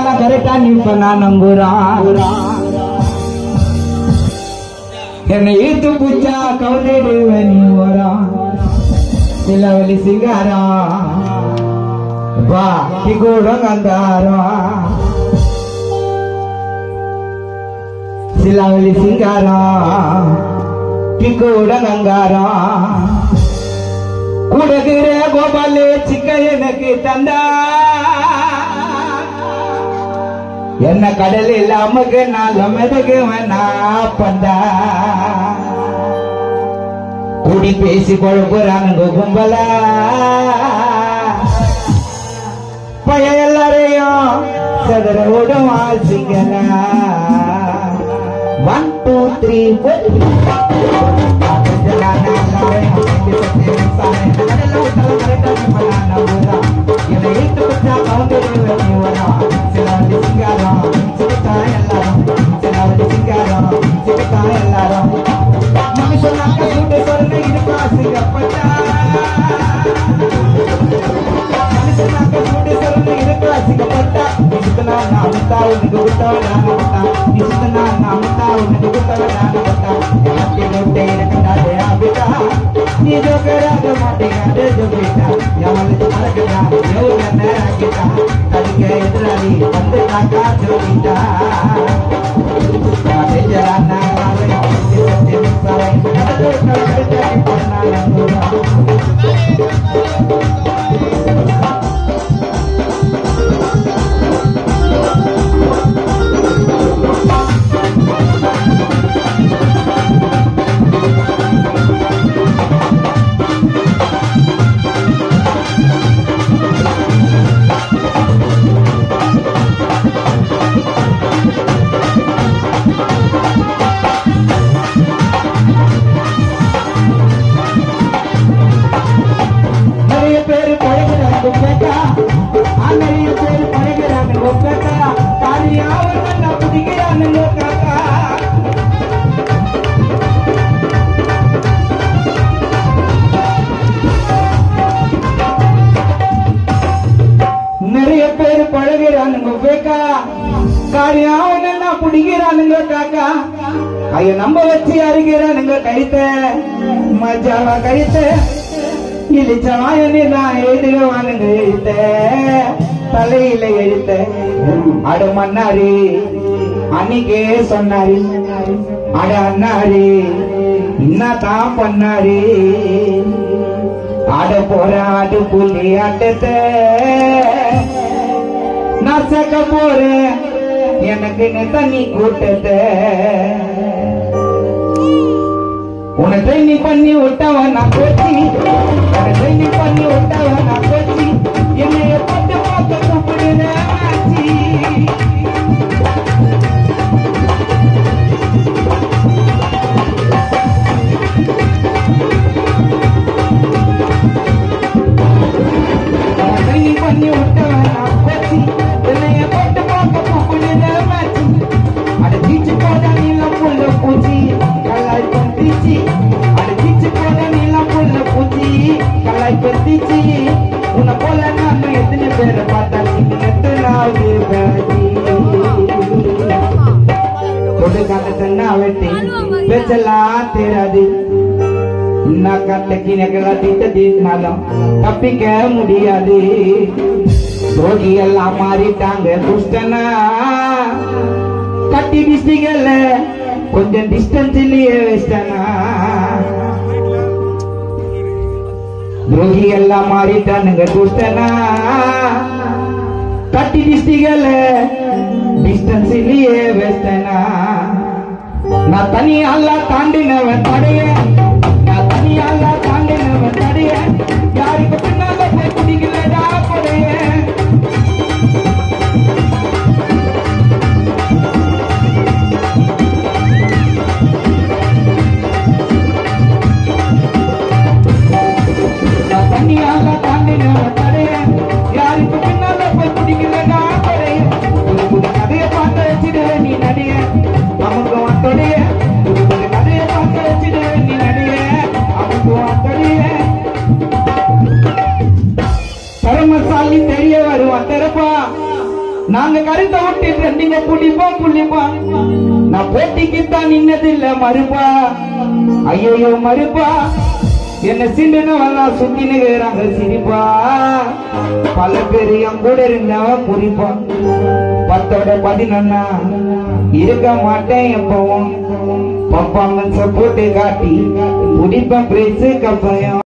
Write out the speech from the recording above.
நான் கரெக்டா நிற்ப நான் நம்புறான் என்னை ஈர்த்து பூச்சா கவுண்டிடுவேன் நீ வரான் சில வழி சிங்காரா வா கூட கந்தாரா சில வழி சிங்காரா கூட கங்காரா கூடகிற கோபாலே சிக்க எனக்கு தந்தா என்ன கடல் இல்லாமக்கு நான் மெதகு வேணா பந்தா கூடி பேசி குழப்புறானுங்க கும்பல பய எல்லாரையும் சதுர விடும் ஆசிக்கல 1 2 3 ஐயோ நம்ம வச்சு அறிகிறானுங்க கைத்த மஜாவா கைத்த இழிச்சவாயனே நான் எழுதுவானுங்க எழுத்த தலையில எழுத்த அட மன்னாரி அன்னைக்கே சொன்னாரி அட அண்ணாரி இன்னதான் பண்ணாரி ஆட போற ஆடு புள்ளி ஆட்டத்தை நான் சேர்க்க போறேன் எனக்கு தண்ணி கூட்டத்தை உன்னை ட்ரைனி பண்ணி விட்டவன் நான் போச்சு உன்னை ட்ரைனி பண்ணி விட்டவன் நான் போச்சு என்னைய பட்டு பார்க்க கூப்பிடுறேன் ட்ரைனி பண்ணி விட்டவன் நான் போச்சு என்னைய பட்டு பார்க்க கூப்பிடுறேன் அட தீச்சு போட நீளம் புள்ள பூச்சி கல்லாய் பந்திச்சு அட தீச்சு போட நீளம் புள்ள பூச்சி கல்லாய் பந்திச்சு உன்னை போல நான் எத்தனை பேரை பார்த்தாச்சு எத்தனாவது பேசி கொடுக்காத தன்னா வெட்டி பேச்செல்லாம் தெரியாது இன்னும் கட்டக்கி நெக்கலாம் திட்டத்தினாலும் தப்பிக்க முடியாது துரோகி எல்லாம் மாறிட்டாங்க துஷ்டனா கட்டி டிஸ்டிகல்ல கொஞ்சம் டிஸ்டன்ஸ்லயே வச்சிட்டானா துரோகி எல்லாம் மாறிட்டானுங்க துஷ்டனா கட்டி டிஸ்டிகல்ல டிஸ்டன்ஸ்லயே வச்சிட்டானா நான் தனியால தாண்டினவன் தடைய நான் தனியால தாண்டினவன் தடைய யாருக்கு பின்னால போய் குடிக்கலடா கொடைய தனியால தாண்டினவன் தடைய யாருக்கு பின்னால போய் குடிக்கலடா கொடைய புது கதையை பார்த்து வச்சிடுவேன் நீ நடிக நமக்கு வாட்டோடைய புது கதையை பார்த்து வச்சிடுவேன் நீ நடிக நமக்கு வாட்டோடைய பரமசாலி தெரிய வருவான் திறப்பா நாங்க கருத்தை விட்டு நீங்க புள்ளிப்போம் நான் போட்டிக்குத்தான் நின்னது இல்ல மறுப்பா ஐயோ மறுப்பா என்ன சின்னவெல்லாம் சுத்தினுகிறாங்க சிரிப்பா பல பேர் என் கூட இருந்தவன் குறிப்பா 10-11 இருக்க மாட்டேன் எப்பவும் பர்ஃபார்மன்ஸ போட்டு காட்டி முடிப்பேன் பிரைஸ் கப்பையும்